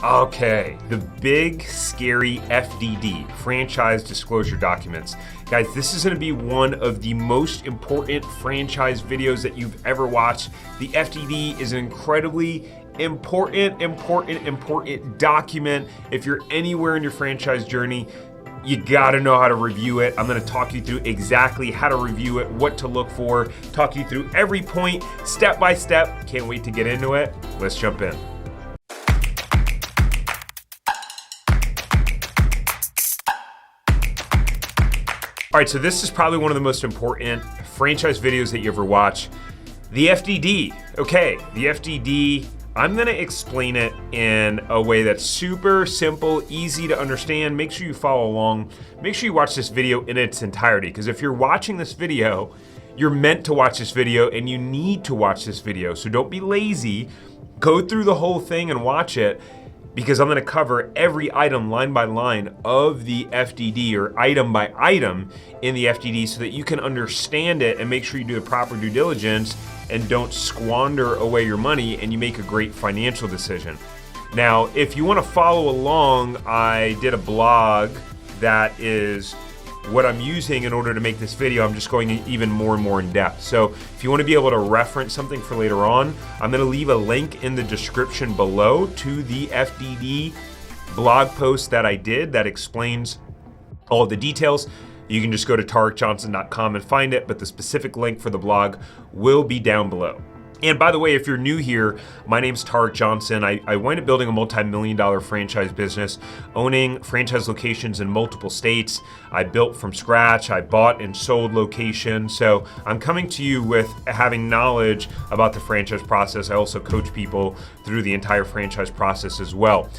Okay, the big, scary FDD, franchise disclosure documents. Guys, this is gonna be one of the most important franchise videos that you've ever watched. The FDD is an incredibly important document. If you're anywhere in your franchise journey, you gotta know how to review it. I'm gonna talk you through exactly how to review it, what to look for, talk you through every point, step by step. Can't wait to get into it. Let's jump in. All right, so this is probably one of the most important franchise videos that you ever watch. The FDD. Okay, the FDD, I'm gonna explain it in a way that's super simple, easy to understand. Make sure you follow along. Make sure you watch this video in its entirety, because if you're watching this video, you're meant to watch this video and you need to watch this video. So don't be lazy, go through the whole thing and watch it, because I'm gonna cover every item line by line of the FDD, or item by item in the FDD, so that you can understand it and make sure you do the proper due diligence and don't squander away your money and you make a great financial decision. Now, if you wanna follow along, I did a blog that is what I'm using in order to make this video. I'm just going even more and more in depth. So if you want to be able to reference something for later on, I'm going to leave a link in the description below to the FDD blog post that I did that explains all the details. You can just go to TarekJohnson.com and find it, but the specific link for the blog will be down below. And by the way, if you're new here, my name's Tarek Johnson. I wind up building a multi-million-dollar franchise business, owning franchise locations in multiple states. I built from scratch, I bought and sold locations. So I'm coming to you with having knowledge about the franchise process. I also coach people through the entire franchise process as well.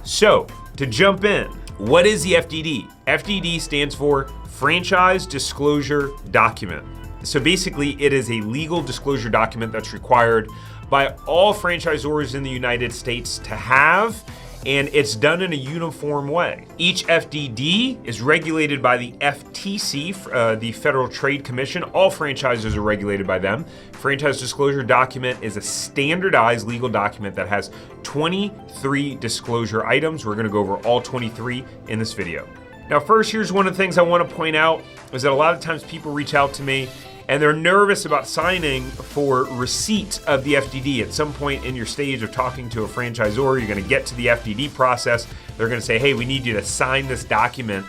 So to jump in, what is the FDD? FDD stands for Franchise Disclosure Document. So basically, it is a legal disclosure document that's required by all franchisors in the United States to have, and it's done in a uniform way. Each FDD is regulated by the FTC, the Federal Trade Commission. All franchises are regulated by them. Franchise disclosure document is a standardized legal document that has 23 disclosure items. We're gonna go over all 23 in this video. Now, first, here's one of the things I want to point out is that a lot of times people reach out to me and they're nervous about signing for receipt of the FDD. At some point in your stage of talking to a franchisor, you're gonna get to the FDD process. They're gonna say, hey, we need you to sign this document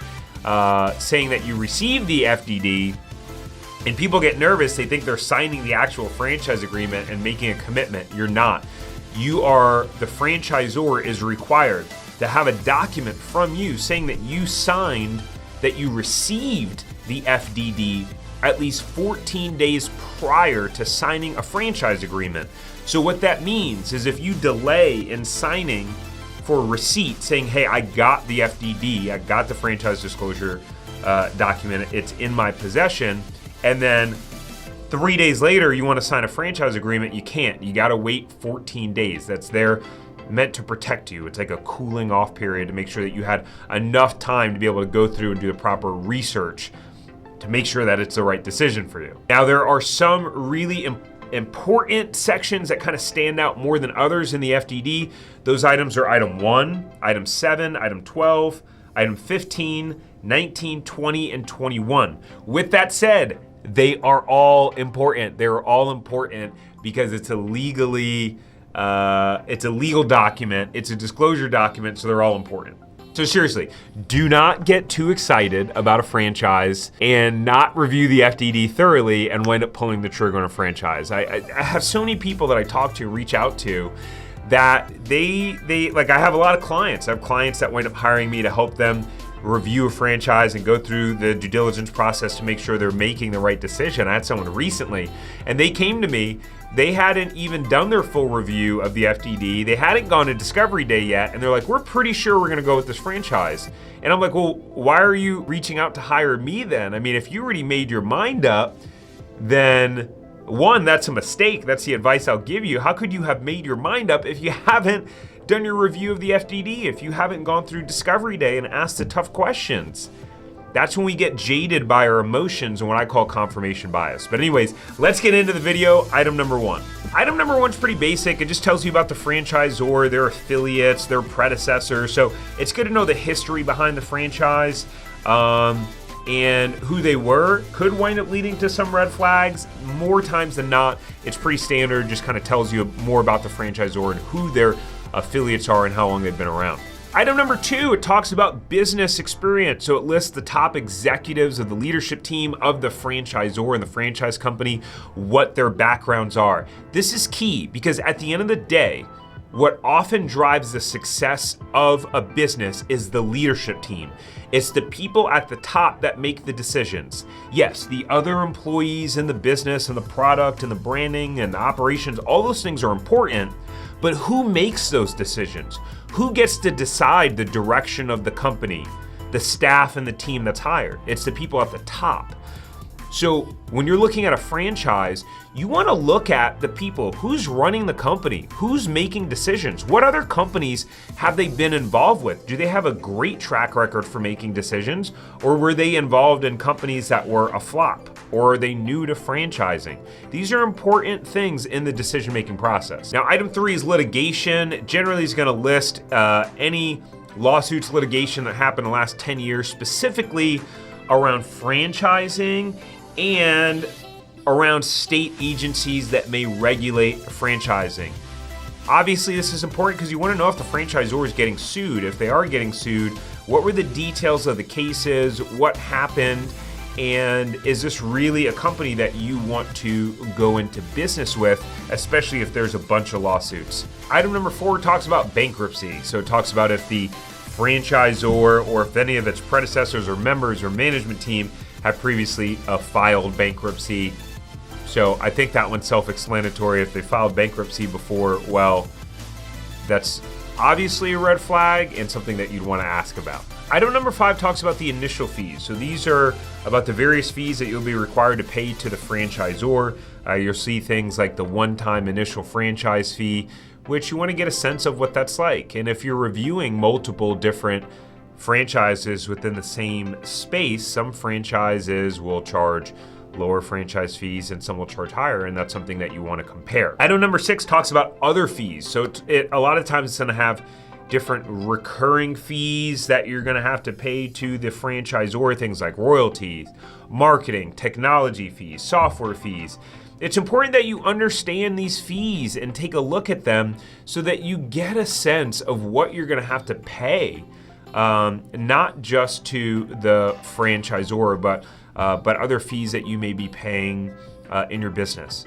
saying that you received the FDD. And people get nervous, they think they're signing the actual franchise agreement and making a commitment. You're not. The franchisor is required to have a document from you saying that you signed, that you received the FDD at least 14 days prior to signing a franchise agreement. So what that means is if you delay in signing for a receipt saying, hey, I got the FDD, I got the franchise disclosure document, it's in my possession, and then 3 days later you want to sign a franchise agreement, you can't. You got to wait 14 days. That's there meant to protect you. It's like a cooling off period to make sure that you had enough time to be able to go through and do the proper research to make sure that it's the right decision for you. Now, there are some really important sections that kind of stand out more than others in the FDD. Those items are item 1, item 7, item 12, item 15, 19, 20, and 21. With that said, they are all important. They're all important because it's a legal document, it's a disclosure document, so they're all important. So seriously, do not get too excited about a franchise and not review the FDD thoroughly and wind up pulling the trigger on a franchise. I have so many people that I talk to, reach out to, that they like, I have a lot of clients. I have clients that wind up hiring me to help them review a franchise and go through the due diligence process to make sure they're making the right decision. I had someone recently, and they came to me, they hadn't even done their full review of the FDD. They hadn't gone to discovery day yet, and they're like, we're pretty sure we're gonna go with this franchise. And I'm like, well, why are you reaching out to hire me then? I mean, if you already made your mind up, then one, that's a mistake. That's the advice I'll give you. How could you have made your mind up if you haven't done your review of the FDD, if you haven't gone through discovery day and asked the tough questions? that's when we get jaded by our emotions and what I call confirmation bias. But anyways, let's get into the video. Item number one. Item number one's pretty basic. It just tells you about the franchisor, their affiliates, their predecessors. So it's good to know the history behind the franchise and who they were. Could wind up leading to some red flags. More times than not, it's pretty standard. Just kind of tells you more about the franchisor and who their affiliates are and how long they've been around. Item number two, it talks about business experience. So it lists the top executives of the leadership team of the franchisor and the franchise company, what their backgrounds are. This is key because at the end of the day, what often drives the success of a business is the leadership team. It's the people at the top that make the decisions. Yes, the other employees in the business and the product and the branding and the operations, all those things are important, but who makes those decisions? Who gets to decide the direction of the company, the staff and the team that's hired? It's the people at the top. So when you're looking at a franchise, you want to look at the people, who's running the company, who's making decisions, what other companies have they been involved with? Do they have a great track record for making decisions, or were they involved in companies that were a flop, or are they new to franchising? These are important things in the decision-making process. Now, item three is litigation. Generally, it's going to list any lawsuits, litigation that happened in the last 10 years, specifically around franchising and around state agencies that may regulate franchising. Obviously, this is important because you want to know if the franchisor is getting sued. If they are getting sued, what were the details of the cases, what happened, and is this really a company that you want to go into business with, especially if there's a bunch of lawsuits. Item number four talks about bankruptcy. So it talks about if the franchisor or if any of its predecessors or members or management team have previously filed bankruptcy. So I think that one's self-explanatory. If they filed bankruptcy before, well, that's obviously a red flag and something that you'd want to ask about. Item number five talks about the initial fees. So these are about the various fees that you'll be required to pay to the franchisor. You'll see things like the one-time initial franchise fee, which you want to get a sense of what that's like. And if you're reviewing multiple different franchises within the same space, some franchises will charge lower franchise fees and some will charge higher, and that's something that you want to compare. Item number six talks about other fees. So a lot of times it's going to have different recurring fees that you're going to have to pay to the franchisor, things like royalties, marketing, technology fees, software fees. It's important that you understand these fees and take a look at them so that you get a sense of what you're going to have to pay, not just to the franchisor, but other fees that you may be paying in your business.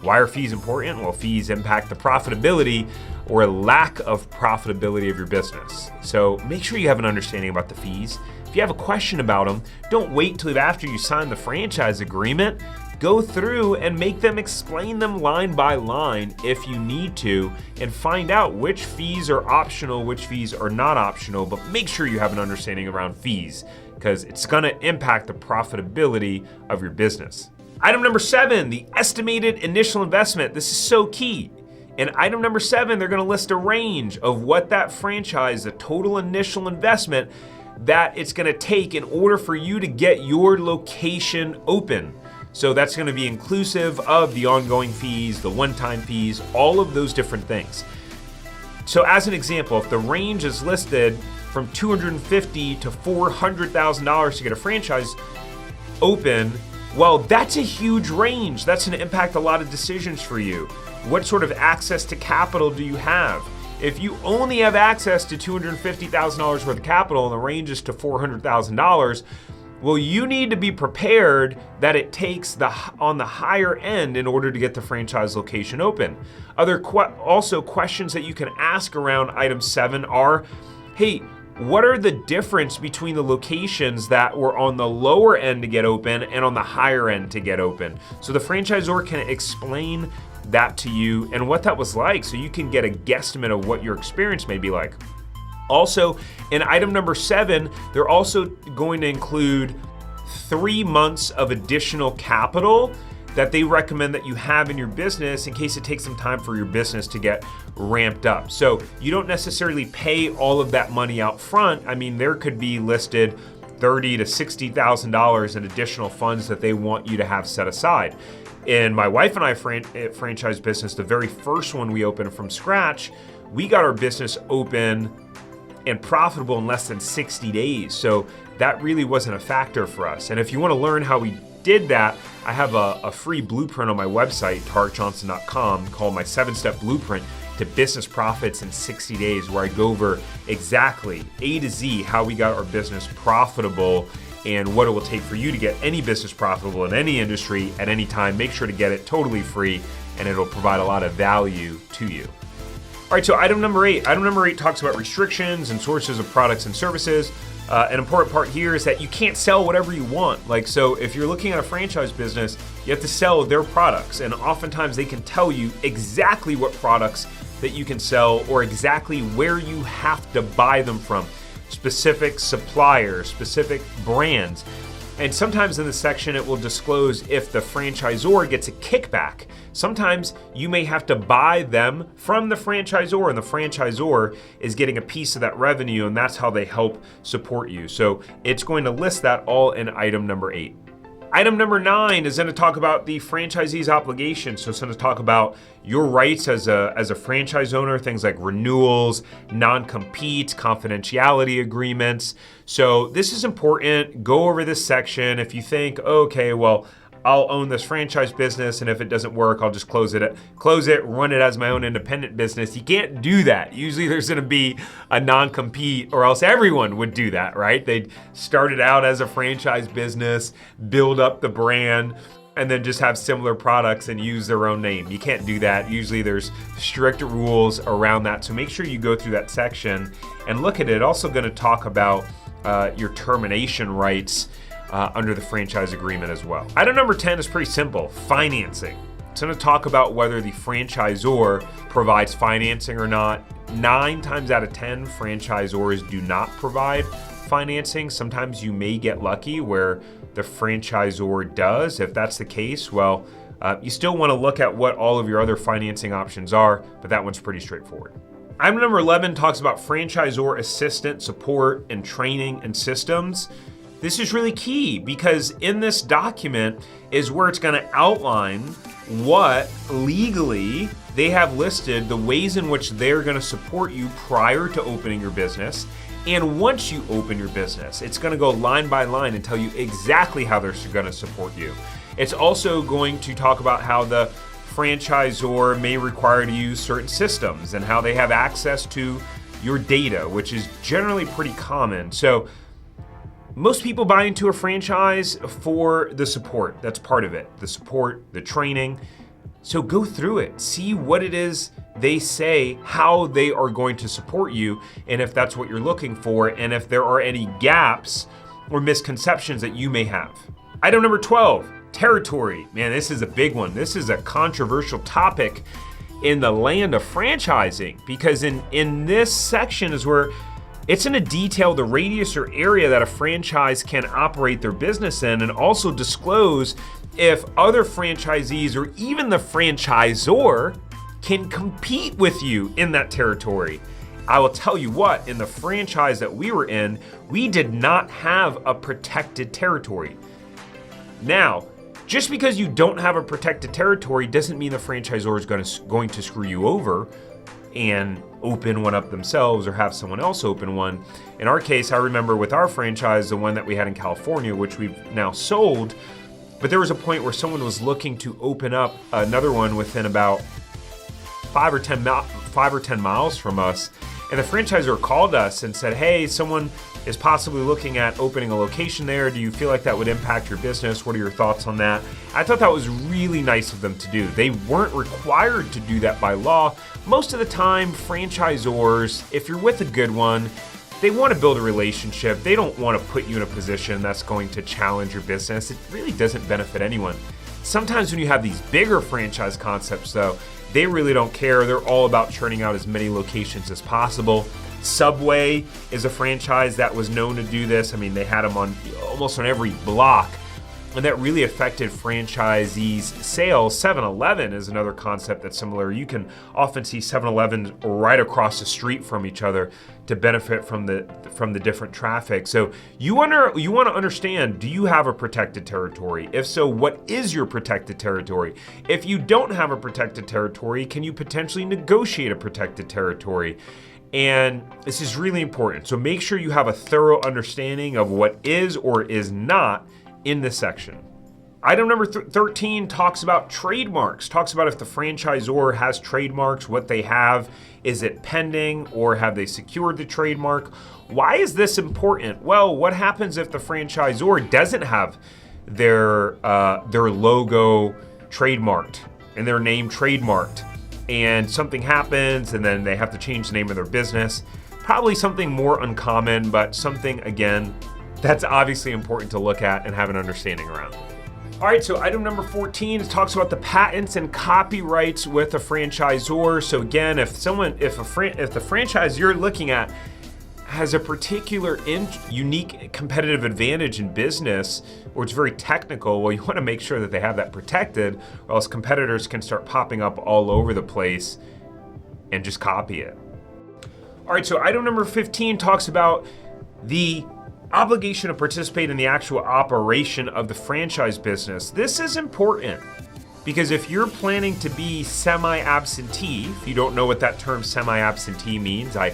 Why are fees important? Well, fees impact the profitability or lack of profitability of your business. So make sure you have an understanding about the fees. If you have a question about them, don't wait till after you sign the franchise agreement. Go through and make them explain them line by line if you need to, and find out which fees are optional, which fees are not optional, but make sure you have an understanding around fees because it's gonna impact the profitability of your business. Item number seven, the estimated initial investment. This is so key. In item number seven, they're gonna list a range of what that franchise, the total initial investment that it's gonna take in order for you to get your location open. So that's going to be inclusive of the ongoing fees, the one-time fees, all of those different things. So as an example, if the range is listed from $250,000 to $400,000 to get a franchise open, well, that's a huge range. That's going to impact a lot of decisions for you. What sort of access to capital do you have? If you only have access to $250,000 worth of capital and the range is to $400,000, well, you need to be prepared that it takes on the higher end in order to get the franchise location open. Also questions that you can ask around item 7 are, hey, what are the difference between the locations that were on the lower end to get open and on the higher end to get open? So the franchisor can explain that to you and what that was like so you can get a guesstimate of what your experience may be like. Also, in item number 7, they're also going to include 3 months of additional capital that they recommend that you have in your business in case it takes some time for your business to get ramped up. So you don't necessarily pay all of that money out front. I mean, there could be listed $30,000 to $60,000 in additional funds that they want you to have set aside. In my wife and I franchise business, the very first one we opened from scratch, we got our business open and profitable in less than 60 days. So that really wasn't a factor for us. And if you want to learn how we did that, I have a free blueprint on my website, tarekjohnson.com, called my 7-step blueprint to business profits in 60 days, where I go over exactly A to Z how we got our business profitable and what it will take for you to get any business profitable in any industry at any time. Make sure to get it totally free, and it'll provide a lot of value to you. All right, so item number 8. Item number 8 talks about restrictions and sources of products and services. An important part here is that you can't sell whatever you want. So if you're looking at a franchise business, you have to sell their products, and oftentimes they can tell you exactly what products that you can sell or exactly where you have to buy them from. Specific suppliers, specific brands. And sometimes in the section it will disclose if the franchisor gets a kickback. Sometimes you may have to buy them from the franchisor, and the franchisor is getting a piece of that revenue, and that's how they help support you. So it's going to list that all in item number 8. Item number 9 is going to talk about the franchisee's obligations. So it's going to talk about your rights as a franchise owner, things like renewals, non-compete, confidentiality agreements. So this is important. Go over this section. If you think, okay, well, I'll own this franchise business, and if it doesn't work, I'll just close it, run it as my own independent business. You can't do that. Usually there's going to be a non-compete, or else everyone would do that, right? They'd start it out as a franchise business, build up the brand, and then just have similar products and use their own name. You can't do that. Usually there's strict rules around that. So make sure you go through that section and look at it. Also going to talk about your termination rights under the franchise agreement as well. Item number 10 is pretty simple, financing. It's going to talk about whether the franchisor provides financing or not. 9 times out of 10, franchisors do not provide financing. Sometimes you may get lucky where the franchisor does. If that's the case, well, you still want to look at what all of your other financing options are, but that one's pretty straightforward. Item number 11 talks about franchisor assistant support and training and systems. This is really key because in this document is where it's going to outline what legally they have listed, the ways in which they're going to support you prior to opening your business. And once you open your business, it's going to go line by line and tell you exactly how they're going to support you. It's also going to talk about how the franchisor may require to use certain systems and how they have access to your data, which is generally pretty common. So most people buy into a franchise for the support. That's part of it. The support, the training. So go through it. See what it is they say, how they are going to support you, and if that's what you're looking for, and if there are any gaps or misconceptions that you may have. Item number 12, territory. Man, this is a big one. This is a controversial topic in the land of franchising, because in this section is where it's going to detail the radius or area that a franchise can operate their business in, and also disclose if other franchisees or even the franchisor can compete with you in that territory. I will tell you what, in the franchise that we were in, we did not have a protected territory. Now, just because you don't have a protected territory doesn't mean the franchisor is going to screw you over and open one up themselves or have someone else open one. In our case, I remember with our franchise, the one that we had in California, which we've now sold, but there was a point where someone was looking to open up another one within about 5 or 10 miles from us. And the franchisor called us and said, hey, someone is possibly looking at opening a location there. Do you feel like that would impact your business? What are your thoughts on that? I thought that was really nice of them to do. They weren't required to do that by law. Most of the time, franchisors, if you're with a good one, they want to build a relationship. They don't want to put you in a position that's going to challenge your business. It really doesn't benefit anyone. Sometimes when you have these bigger franchise concepts, though, they really don't care. They're all about churning out as many locations as possible. Subway is a franchise that was known to do this. I mean, they had them on almost on every block. and that really affected franchisees' sales. 7-Eleven is another concept that's similar. You can often see 7-Elevens right across the street from each other to benefit from the different traffic. So you want to understand, do you have a protected territory? If so, what is your protected territory? If you don't have a protected territory, can you potentially negotiate a protected territory? And this is really important. So make sure you have a thorough understanding of what is or is not in this section. Item number 13 talks about trademarks, talks about if the franchisor has trademarks, what they have, is it pending, or have they secured the trademark? Why is this important? Well, what happens if the franchisor doesn't have their logo trademarked and their name trademarked, and something happens and then they have to change the name of their business? Probably something more uncommon, but something, again, that's obviously important to look at and have an understanding around. All right, so item number 14 talks about the patents and copyrights with a franchisor. So again, if the franchise you're looking at has a particular unique competitive advantage in business, or it's very technical, well, you want to make sure that they have that protected, or else competitors can start popping up all over the place and just copy it. All right, so item number 15 talks about the obligation to participate in the actual operation of the franchise business. This is important because if you're planning to be semi-absentee, if you don't know what that term semi-absentee means, I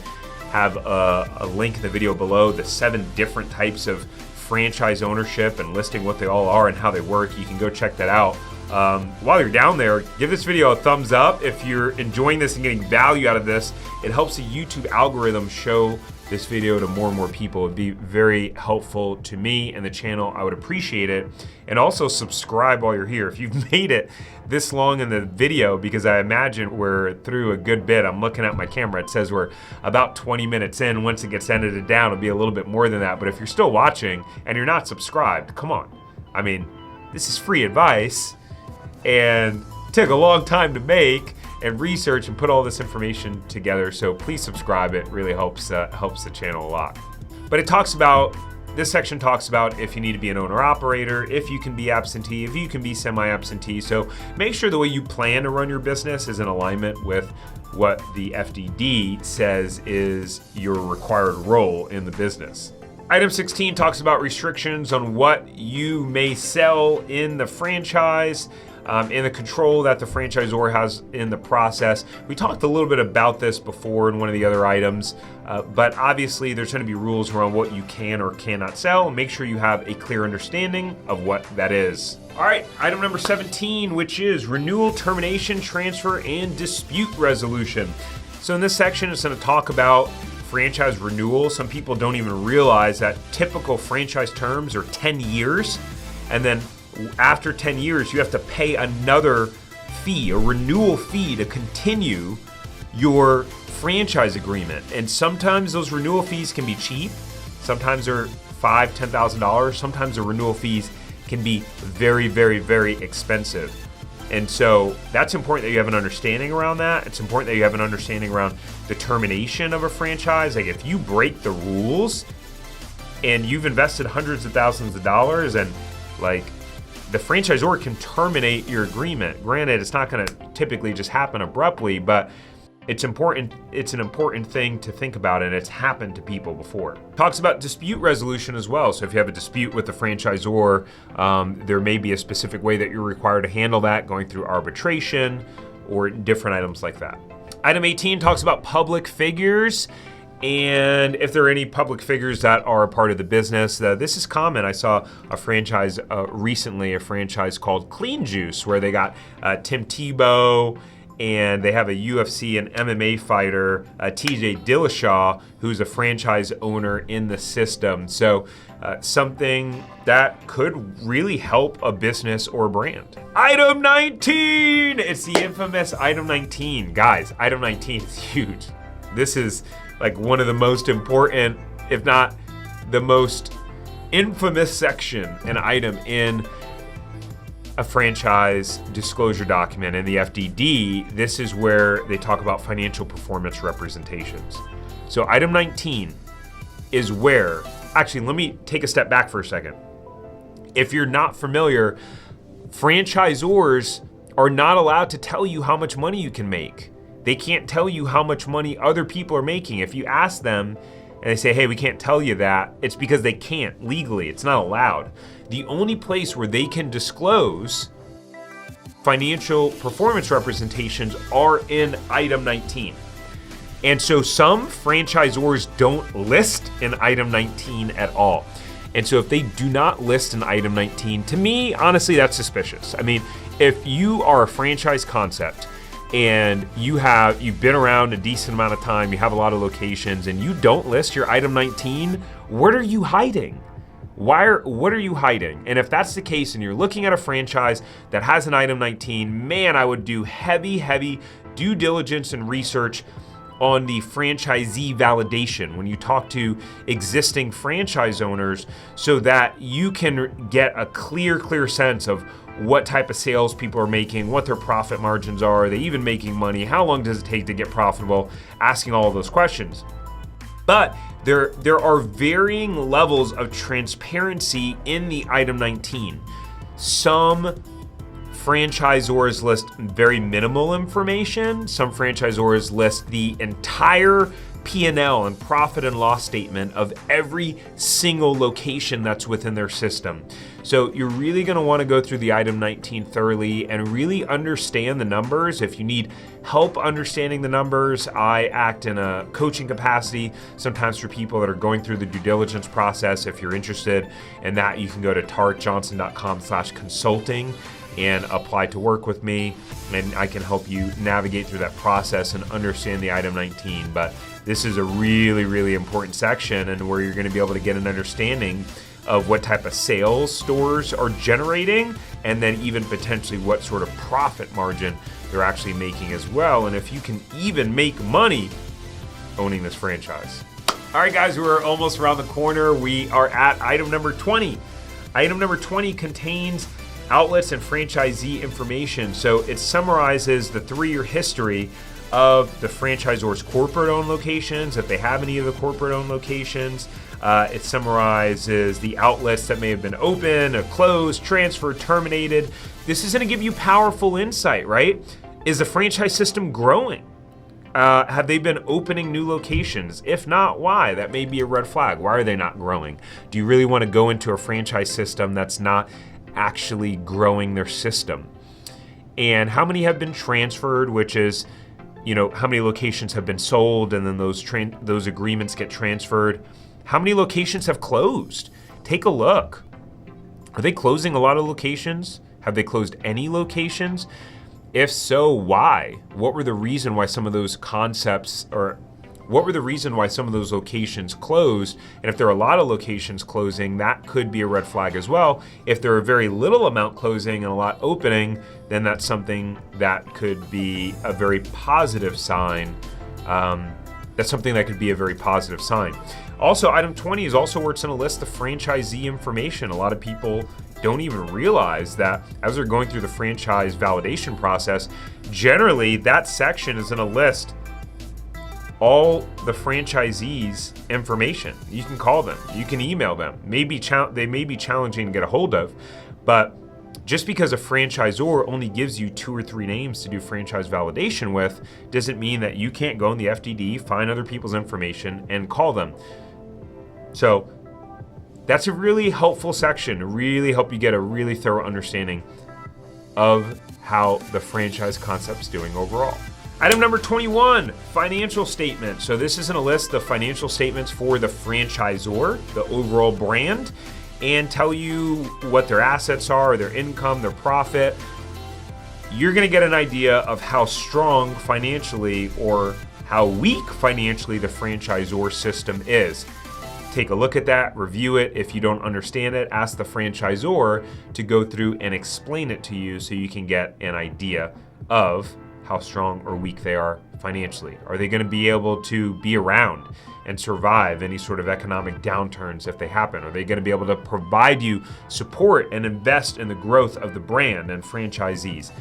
have a link in the video below, the 7 different types of franchise ownership and listing what they all are and how they work. You can go check that out. While you're down there, give this video a thumbs up. If you're enjoying this and getting value out of this, it helps the YouTube algorithm show this video to more and more people. It'd be very helpful to me and the channel. I would appreciate it. And also subscribe while you're here. If you've made it this long in the video, because I imagine we're through a good bit. I'm looking at my camera. It says we're about 20 minutes in. Once it gets edited down, it'll be a little bit more than that. But if you're still watching and you're not subscribed, come on. I mean, this is free advice and it took a long time to make and research and put all this information together. So please subscribe. It really helps the channel a lot. But this section talks about if you need to be an owner-operator, if you can be absentee, if you can be semi-absentee. So make sure the way you plan to run your business is in alignment with what the FDD says is your required role in the business. Item 16 talks about restrictions on what you may sell in the franchise, and the control that the franchisor has in the process. We talked a little bit about this before in one of the other items, but obviously there's going to be rules around what you can or cannot sell. Make sure you have a clear understanding of what that is. All right, item number 17, which is renewal, termination, transfer, and dispute resolution. So in this section, it's going to talk about franchise renewal. Some people don't even realize that typical franchise terms are 10 years, and then after 10 years, you have to pay another fee, a renewal fee, to continue your franchise agreement. And sometimes those renewal fees can be cheap. Sometimes they're $5,000, $10,000. Sometimes the renewal fees can be very, very, very expensive. And so that's important that you have an understanding around that. It's important that you have an understanding around the termination of a franchise. Like if you break the rules and you've invested hundreds of thousands of dollars, and like, the franchisor can terminate your agreement. Granted, it's not going to typically just happen abruptly, but it's important. It's an important thing to think about, and it's happened to people before. Talks about dispute resolution as well. So if you have a dispute with the franchisor, there may be a specific way that you're required to handle that, going through arbitration or different items like that. Item 18 talks about public figures. And if there are any public figures that are a part of the business, this is common. I saw a franchise recently, a franchise called Clean Juice, where they got Tim Tebow, and they have a UFC and MMA fighter, TJ Dillashaw, who's a franchise owner in the system. So something that could really help a business or brand. Item 19, it's the infamous item 19. Guys, item 19 is huge. This is like one of the most important, if not the most infamous section and item in a franchise disclosure document. In the FDD, this is where they talk about financial performance representations. So item 19 is where, actually, let me take a step back for a second. If you're not familiar, franchisors are not allowed to tell you how much money you can make. They can't tell you how much money other people are making. If you ask them and they say, hey, we can't tell you that, it's because they can't legally. It's not allowed. The only place where they can disclose financial performance representations are in item 19. And so some franchisors don't list in item 19 at all. And so if they do not list in item 19, to me, honestly, that's suspicious. I mean, if you are a franchise concept and you've been around a decent amount of time, you have a lot of locations, and you don't list your item 19, what are you hiding? What are you hiding? And if that's the case and you're looking at a franchise that has an item 19, man, I would do heavy due diligence and research on the franchisee validation when you talk to existing franchise owners, so that you can get a clear sense of what type of sales people are making, what their profit margins are they even making money, how long does it take to get profitable, asking all of those questions. But there are varying levels of transparency in the item 19. Some franchisors list very minimal information. Some franchisors list the entire P&L and profit and loss statement of every single location that's within their system. So you're really going to want to go through the item 19 thoroughly and really understand the numbers. If you need help understanding the numbers, I act in a coaching capacity sometimes for people that are going through the due diligence process. If you're interested in that, you can go to tarekjohnson.com/consulting and apply to work with me, and I can help you navigate through that process and understand the item 19. But this is a really important section, and where you're going to be able to get an understanding of what type of sales stores are generating, and then even potentially what sort of profit margin they're actually making as well, and if you can even make money owning this franchise. All right, guys, we're almost around the corner. We are at item number 20. Item number 20 contains outlets and franchisee information. So it summarizes the 3-year history of the franchisor's corporate-owned locations, if they have any of the corporate-owned locations. It summarizes the outlets that may have been open, closed, transferred, terminated. This is going to give you powerful insight, right? Is the franchise system growing? Have they been opening new locations? If not, why? That may be a red flag. Why are they not growing? Do you really want to go into a franchise system that's not actually growing their system? And how many have been transferred, which is, how many locations have been sold and then those agreements get transferred? How many locations have closed? Take a look. Are they closing a lot of locations? Have they closed any locations? If so, why? What were the reason why some of those locations closed? And if there are a lot of locations closing, that could be a red flag as well. If there are very little amount closing and a lot opening, then that's something that could be a very positive sign. Also, item 20 is also where it's going to list the franchisee information. A lot of people don't even realize that as they're going through the franchise validation process, generally that section is going to list all the franchisees' information. You can call them, you can email them. They may be challenging to get a hold of, but just because a franchisor only gives you 2 or 3 names to do franchise validation with doesn't mean that you can't go in the FDD, find other people's information, and call them. So that's a really helpful section to really help you get a really thorough understanding of how the franchise concept's doing overall. Item number 21, financial statement. So this is going to list the financial statements for the franchisor, the overall brand, and tell you what their assets are, their income, their profit. You're going to get an idea of how strong financially or how weak financially the franchisor system is. Take a look at that, review it. If you don't understand it, ask the franchisor to go through and explain it to you so you can get an idea of how strong or weak they are financially. Are they going to be able to be around and survive any sort of economic downturns if they happen? Are they going to be able to provide you support and invest in the growth of the brand and franchisees?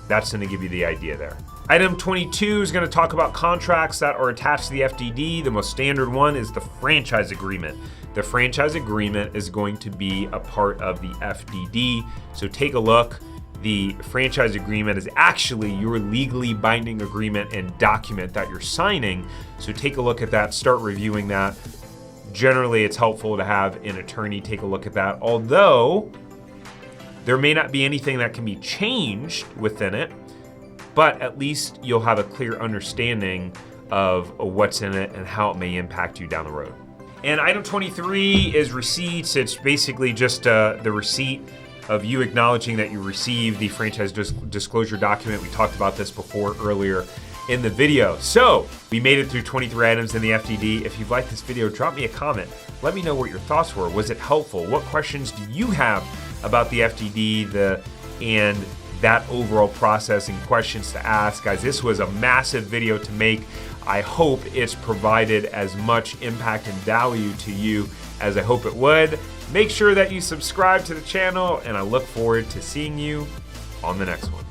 That's going to give you the idea there. Item 22 is going to talk about contracts that are attached to the FDD. The most standard one is the franchise agreement. The franchise agreement is going to be a part of the FDD. So take a look. The franchise agreement is actually your legally binding agreement and document that you're signing. So take a look at that, start reviewing that. Generally, it's helpful to have an attorney take a look at that, although there may not be anything that can be changed within it, but at least you'll have a clear understanding of what's in it and how it may impact you down the road. And item 23 is receipts. It's basically just the receipt of you acknowledging that you received the franchise disclosure document. We talked about this before earlier in the video. So we made it through 23 items in the FDD. If you've liked this video, drop me a comment. Let me know what your thoughts were. Was it helpful? What questions do you have about the FDD and that overall process and questions to ask? Guys, this was a massive video to make. I hope it's provided as much impact and value to you as I hope it would. Make sure that you subscribe to the channel, and I look forward to seeing you on the next one.